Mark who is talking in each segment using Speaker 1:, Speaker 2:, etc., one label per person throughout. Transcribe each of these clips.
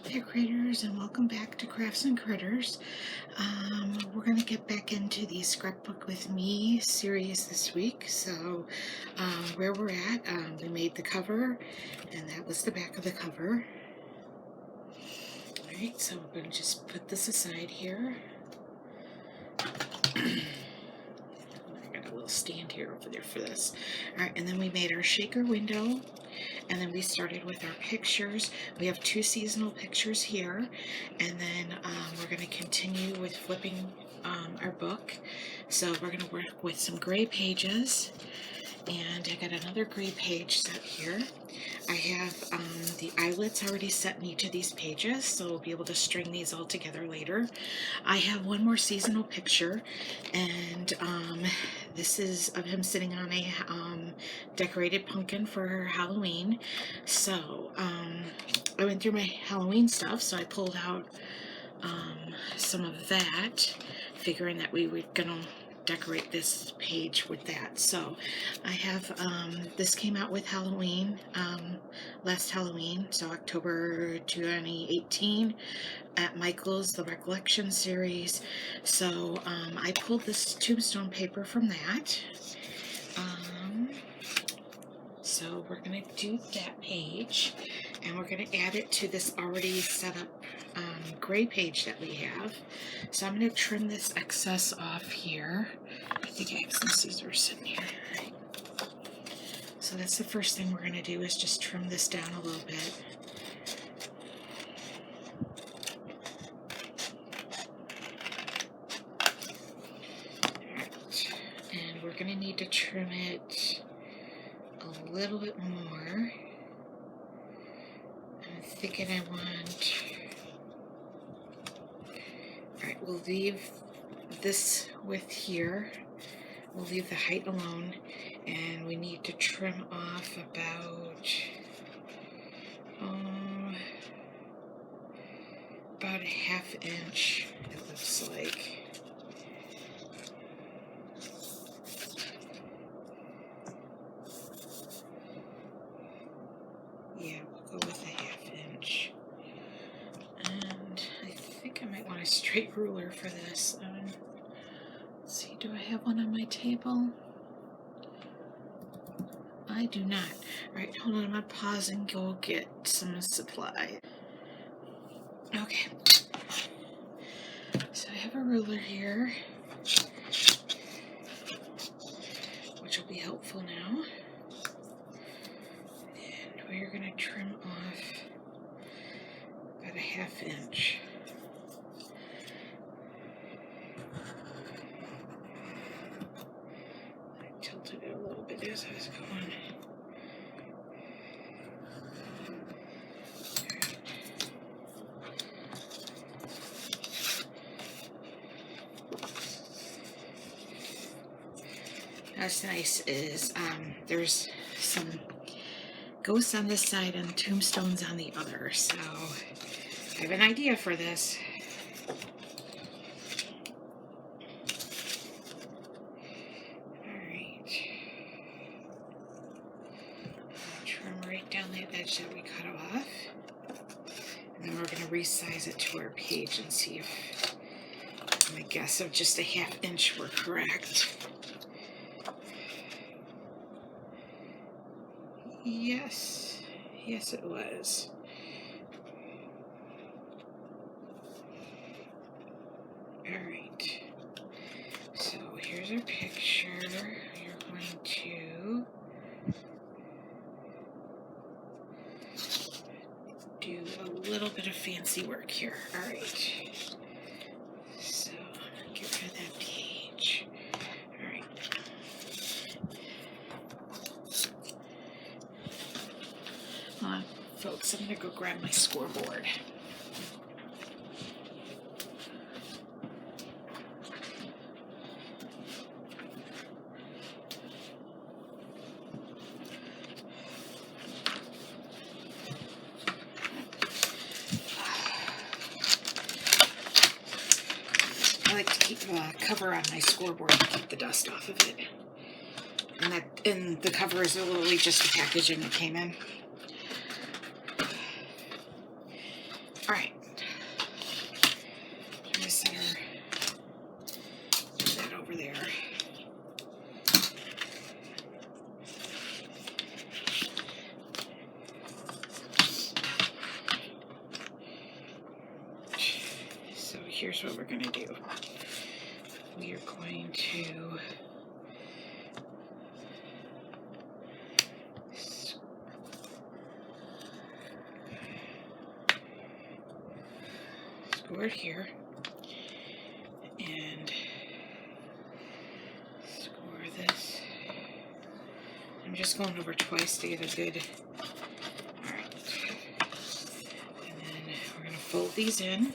Speaker 1: Hey critters, and welcome back to Crafts and Critters. We're going to get back into the Scrapbook with Me series this week. So where we're at, we made the cover, and that was the back of the cover. Alright, so we're going to just put this aside here. I got a little stand here over there for this. Alright, and then we made our shaker window. And then we started with our pictures. We have 2 seasonal pictures here, and then we're going to continue with flipping our book. So we're going to work with some gray pages, and I got another gray page set here. I have the eyelets already set in each of these pages, so we'll be able to string these all together later. I have one more seasonal picture, and this is of him sitting on a decorated pumpkin for Halloween. So I went through my Halloween stuff, so I pulled out some of that, figuring that we were gonna decorate this page with that. So I have this came out with Halloween, last Halloween, so October 2018 at Michael's, the Recollection series. So I pulled this tombstone paper from that. So we're going to do that page, and we're going to add it to this already set up gray page that we have. So I'm going to trim this excess off here. I think I have some scissors sitting here. Right. So that's the first thing we're going to do, is just trim this down a little bit. Alright, and we're going to need to trim it a little bit more. I'm thinking I want... Alright, we'll leave this width here. We'll leave the height alone, and we need to trim off about a ½ inch, it looks like. Yeah, we'll go with a ½ inch. And I think I might want a straight ruler for this. Let's see, do I have one on my table? I do not. Alright, hold on, I'm gonna pause and go get some supply. Okay. So I have a ruler here, which will be helpful now. And we're gonna trim off about a ½ inch. I tilted it a little bit as I was going. What's nice is there's some ghosts on this side and tombstones on the other, so I have an idea for this. Alright. Trim right down the edge that we cut off. And then we're going to resize it to our page and see if my guess of just a ½ inch were correct. Yes it was. Alright, so here's our picture. You're going to do a little bit of fancy work here. Alright, so I'm going to get rid of that page. Alright. Hold on, folks, I'm going to go grab my scoreboard. I like to keep the cover on my scoreboard to keep the dust off of it. And the cover is literally just the packaging that came in. right. I'm gonna set our that over there. So here's what we're gonna do. We are going to score it here and score this. I'm just going over twice to get a good. Alright. And then we're going to fold these in.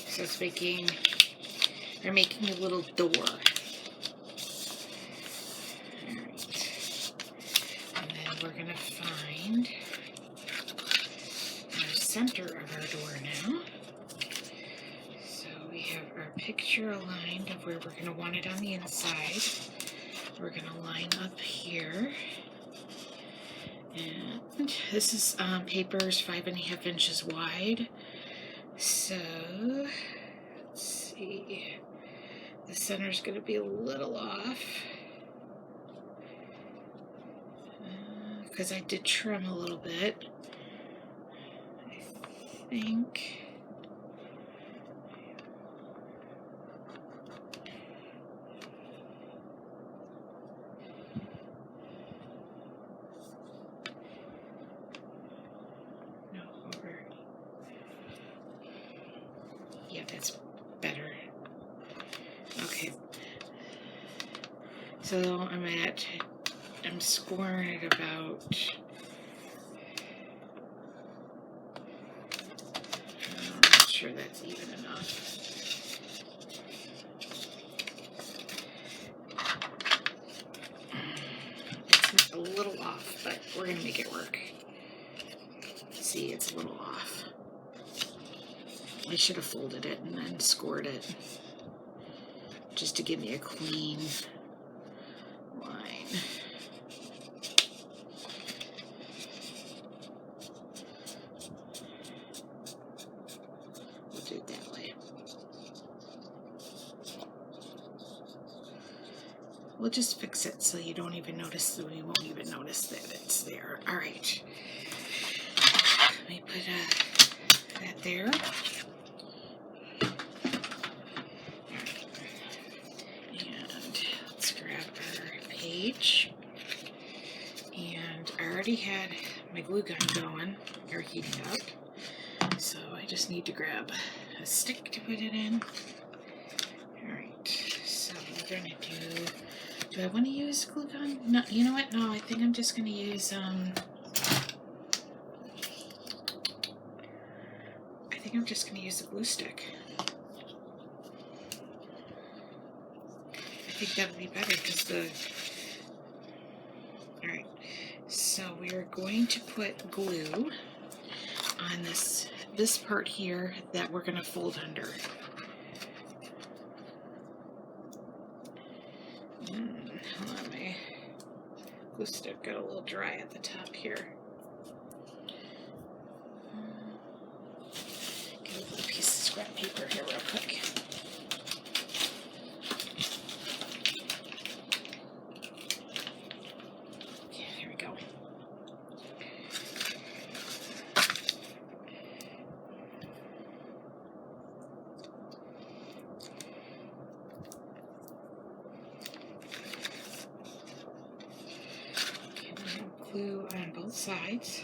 Speaker 1: So it's making, they're making a little door. We're going to find our center of our door now. So we have our picture aligned of where we're going to want it on the inside. We're going to line up here. And this is paper's 5.5 inches wide. So let's see. The center's going to be a little off. Because I did trim a little bit, I think. No, over. Yeah, that's better. Okay. So I'm scoring it about, I'm not sure that's even enough. It's a little off, but we're going to make it work. See, it's a little off. I should have folded it and then scored it just to give me a clean line. We'll do it that way. We'll just fix it so you don't even notice, so you won't even notice that it's there. All right. Let me put that there. And I already had my glue gun going or heating up, so I just need to grab a stick to put it in. Alright, so we're gonna do I want to use glue gun? No, you know what? No, I think I'm just gonna use I'm just gonna use the glue stick. I think that would be better because Alright, so we are going to put glue on this part here that we're going to fold under. Hold on, my glue stick got a little dry at the top here. Get a little piece of scrap paper here real quick. Glue on both sides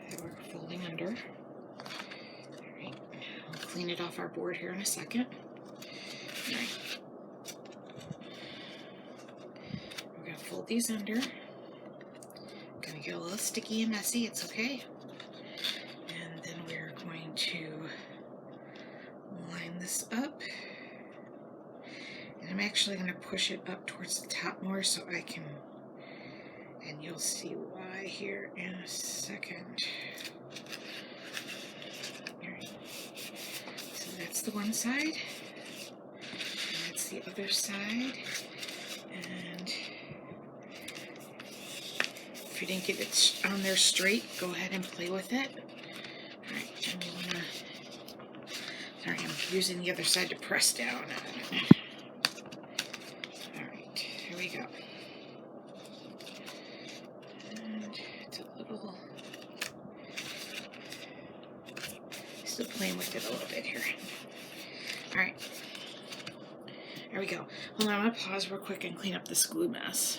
Speaker 1: that we're folding under. Alright, I'll clean it off our board here in a second. Alright. We're going to fold these under. Going to get a little sticky and messy, it's okay. And then we're going to line this up. And I'm actually going to push it up towards the top more so I can, and you'll see why here in a second. Alright, so that's the one side, and that's the other side, And if you didn't get it on there straight, go ahead and play with it. All right, and we want to, sorry, I'm using the other side to press down on it. All right, here we go. And it's a little, still playing with it a little bit here. All right, there we go. Hold on, I'm gonna pause real quick and clean up this glue mess.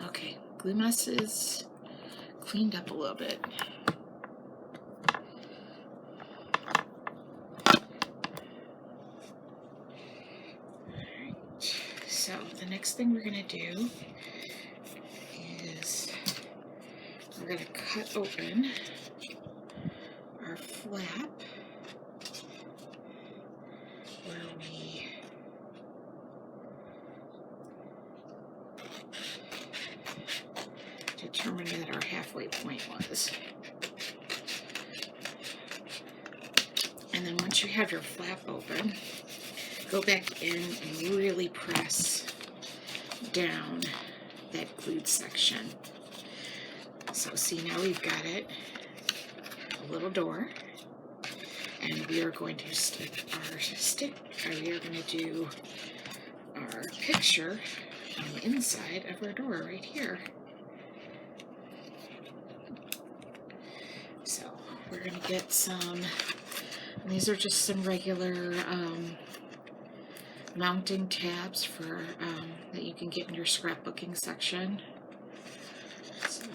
Speaker 1: Okay, glue mess is cleaned up a little bit. Alright, so the next thing we're going to do is we're going to cut open our flap where we determined that our halfway point was. And then once you have your flap open, go back in and really press down that glued section. So see, now we've got it, a little door, and we are going to stick we are going to do our picture on the inside of our door right here. So we're going to get some, these are just some regular mounting tabs for that you can get in your scrapbooking section. So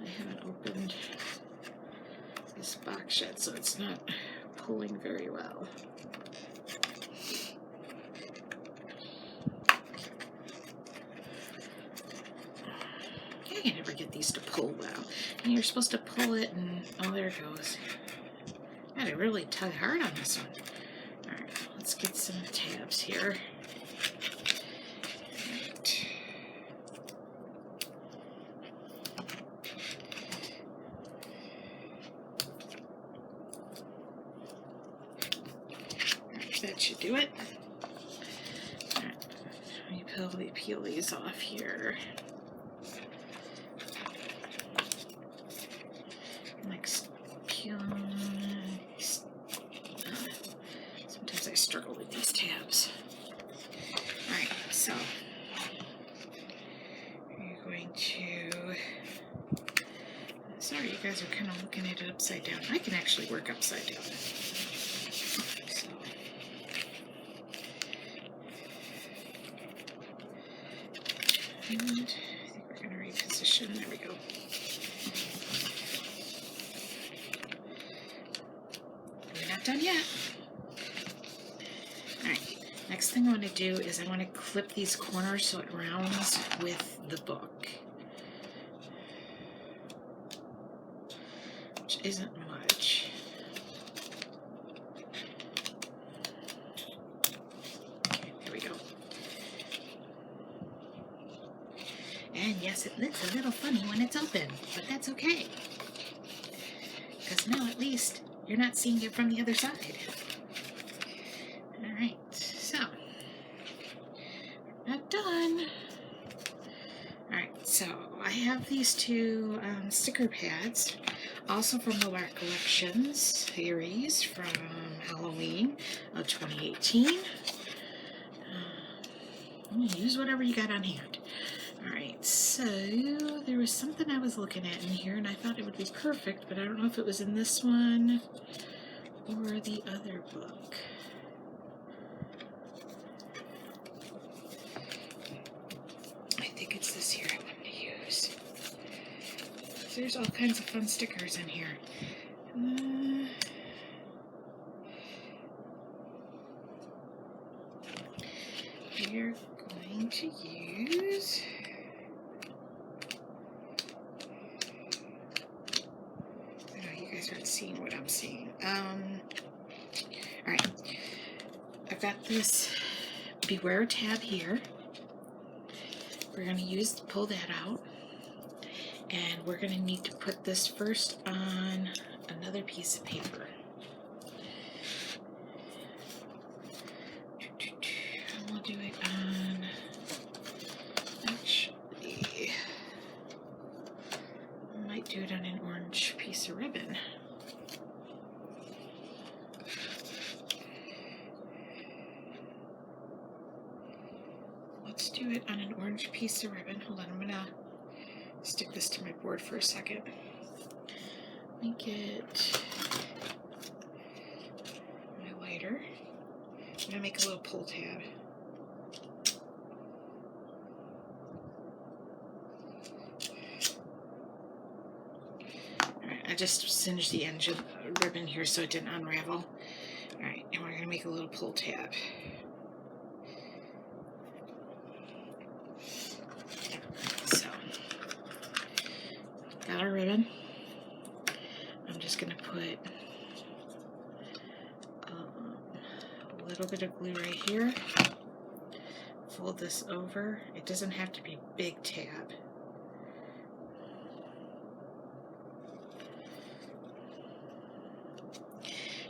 Speaker 1: I haven't opened this box yet, so it's not pulling very well. I can never get these to pull well. And you're supposed to pull it and, oh, there it goes. I gotta really tug hard on this one. Alright, let's get some tabs here. Right. Alright, that should do it. Alright, let me peel these off here. Sometimes I struggle with these tabs. Alright, so you're going to, sorry, you guys are kind of looking at it upside down. I can actually work upside down. So, and I think we're going to reposition. There we go. Done yet. Alright, next thing I want to do is I want to clip these corners so it rounds with the book, which isn't much. Okay, here we go. And yes, it looks a little funny when it's open, but that's okay, because now at least you're not seeing it from the other side. Alright, so not done. Alright, so I have these two sticker pads, also from the Recollections series from Halloween of 2018. Use whatever you got on hand. Alright, so there was something I was looking at in here and I thought it would be perfect, but I don't know if it was in this one or the other book. I think it's this here I wanted to use. So there's all kinds of fun stickers in here. We're going to use seeing what I'm seeing. Alright, I've got this Beware tab here. We're going to pull that out, and we're going to need to put this first on another piece of paper. Let's do it on an orange piece of ribbon. Hold on, I'm gonna stick this to my board for a second. Let me get my lighter. I'm gonna make a little pull tab. Alright, I just singed the end of the ribbon here so it didn't unravel. Alright, and we're gonna make a little pull tab. So, got our ribbon. I'm just gonna put a little bit of glue right here. Fold this over. It doesn't have to be a big tab.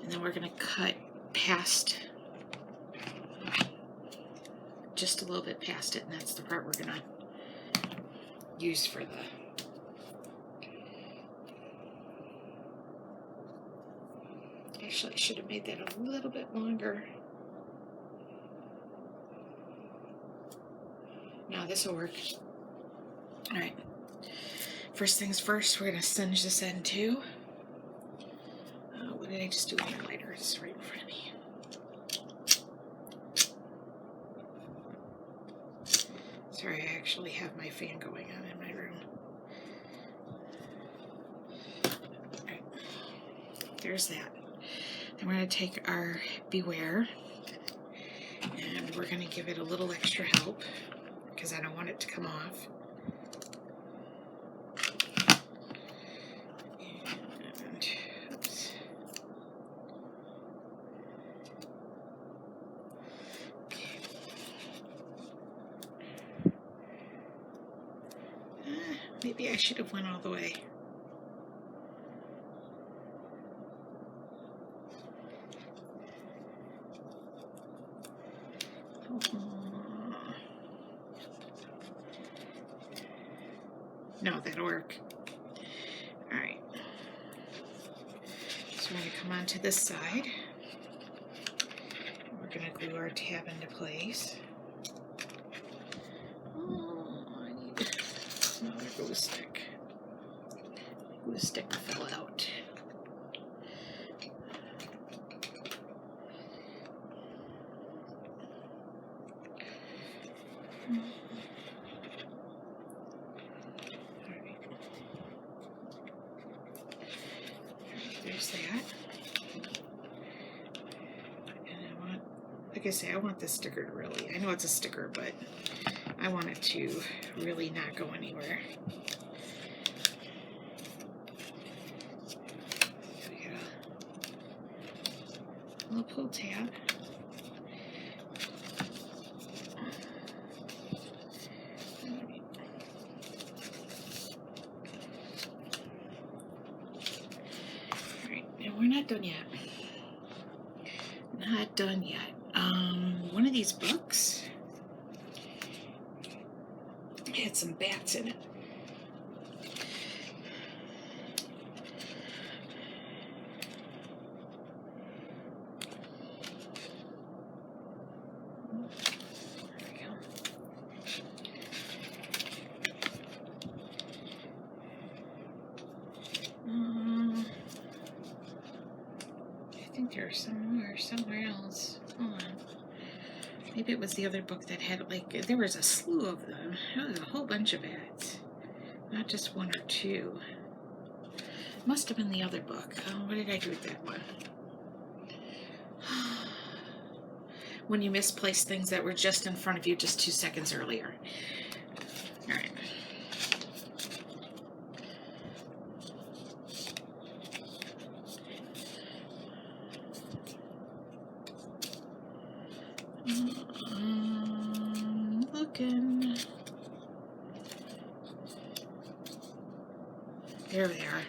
Speaker 1: And then we're going to cut past, just a little bit past it, and that's the part we're going to use for the... Actually, I should have made that a little bit longer. No, this will work. Alright. First things first, we're going to singe this end too. What did I just do with my lighter? It's right in front of me. Sorry, I actually have my fan going on in my room. Alright. There's that. Then we're going to take our Beware and we're going to give it a little extra help because I don't want it to come off. And, oops. Okay. Maybe I should have went all the way. No, that'll work. Alright. So we're going to come onto this side. We're going to glue our tab into place. Oh, I need another glue stick. Glue stick fell out. There's that. And I want, like I say, I want this sticker to really, I know it's a sticker, but I want it to really not go anywhere. So we got a little pull tab. We're not done yet. Not done yet. One of these books had some bats in it. There we go. I think they're somewhere else. Hold on. Maybe it was the other book that had, like, there was a slew of them. There was a whole bunch of bats. Not just one or two. Must have been the other book. What did I do with that one? When you misplace things that were just in front of you just 2 seconds earlier. Alright. Looking. There they are.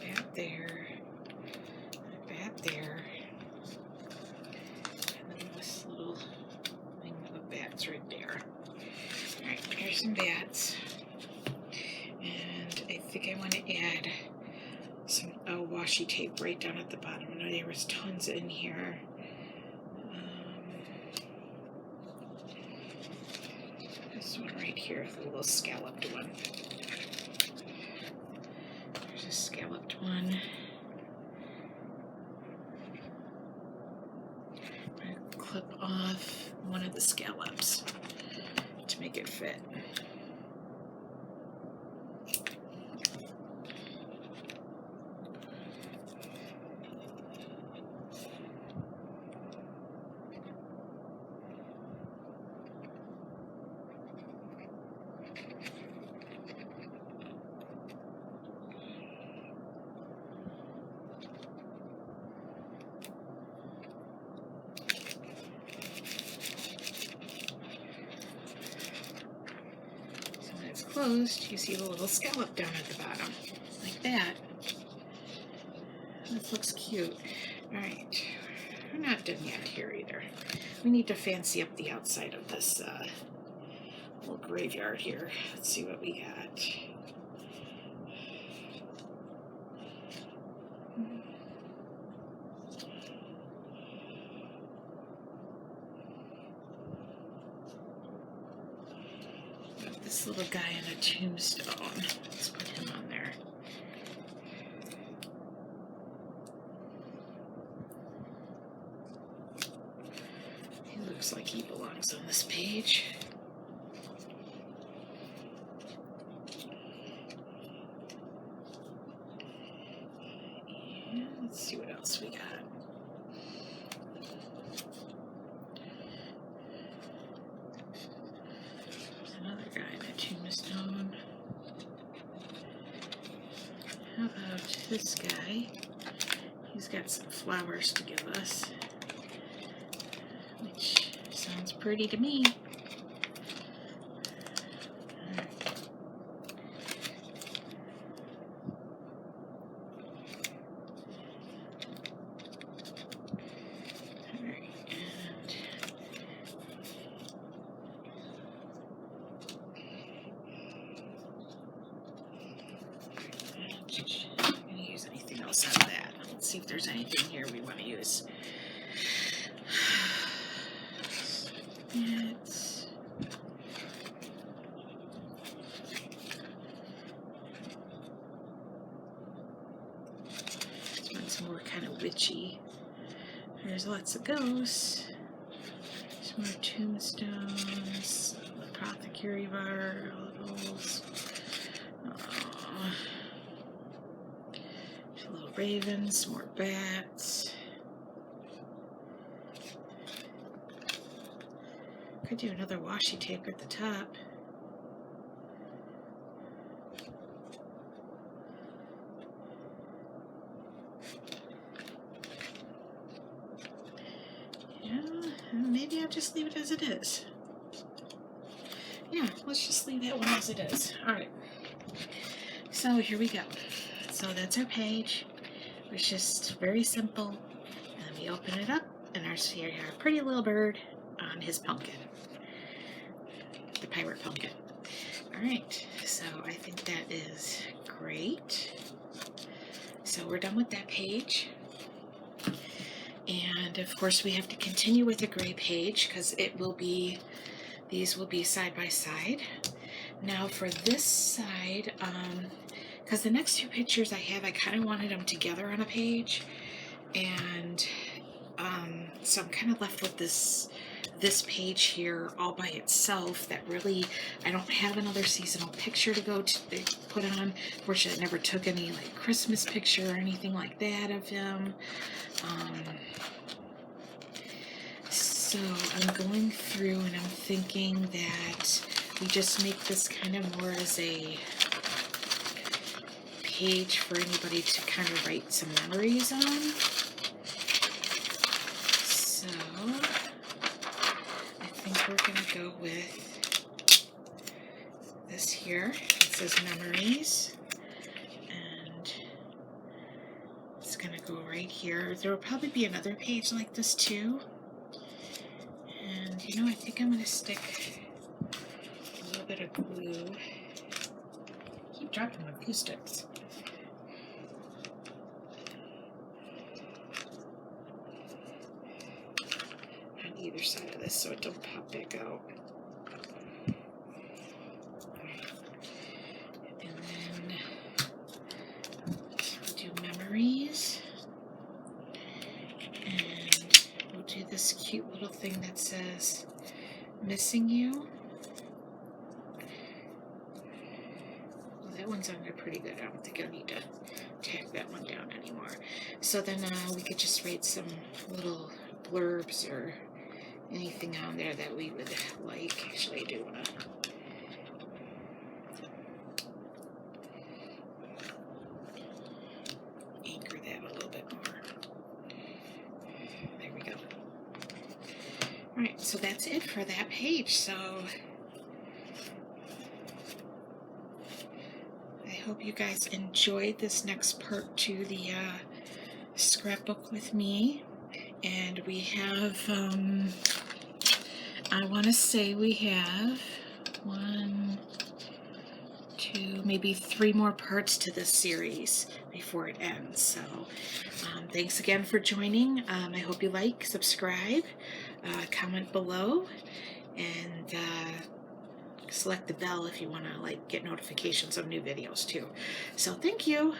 Speaker 1: Bat there. Bat there. And then this little thing with the bats right there. Alright, here's some bats. think I want to add some washi tape right down at the bottom. I know there was tons in here. This one right here, the little scalloped one. There's a scalloped one. I'm going to clip off one of the scallops to make it fit. Closed, you see the little scallop down at the bottom, like that. This looks cute. Alright, we're not done yet here either. We need to fancy up the outside of this little graveyard here. Let's see what we got. This little guy in a tombstone. Let's put him on there. He looks like he belongs on this page. And let's see what else we got. Guy in a tombstone. How about this guy? He's got some flowers to give us, which sounds pretty to me. See if there's anything here we want to use. Let's want some more kind of witchy. There's lots of ghosts. Some more tombstones. Apothecary bottles. Ravens, more bats. Could do another washi tape at the top. Yeah, maybe I'll just leave it as it is. Yeah, let's just leave that one as it is. Alright. So here we go. So that's our page. It's just very simple, and then we open it up, and see our pretty little bird on his pumpkin, the pirate pumpkin. Alright, so I think that is great. So we're done with that page, and of course we have to continue with the gray page because these will be side by side. Now for this side, because the next two pictures I kind of wanted them together on a page, and so I'm kind of left with this page here all by itself that really, I don't have another seasonal picture to put on. Fortunately, I never took any like Christmas picture or anything like that of him. So I'm going through and I'm thinking that we just make this kind of more as a page for anybody to kind of write some memories on. So I think we're going to go with this here. It says memories, and it's going to go right here. There will probably be another page like this too. And you know, I think I'm going to stick a little bit of glue. Keep dropped on a few sticks. On either side of this so it don't pop back out. And then we'll do memories. And we'll do this cute little thing that says missing you. Well, that one's on there pretty good. I don't think I'll need to tack that one down anymore. So then we could just write some little blurbs or anything on there that we would like. Actually, I do want to anchor that a little bit more. There we go. Alright, so that's it for that page. So I hope you guys enjoyed this next part to the scrapbook with me. And we have, I want to say we have 1, 2, maybe 3 more parts to this series before it ends. So thanks again for joining. I hope you like, subscribe, comment below, and select the bell if you want to get notifications of new videos too. So thank you.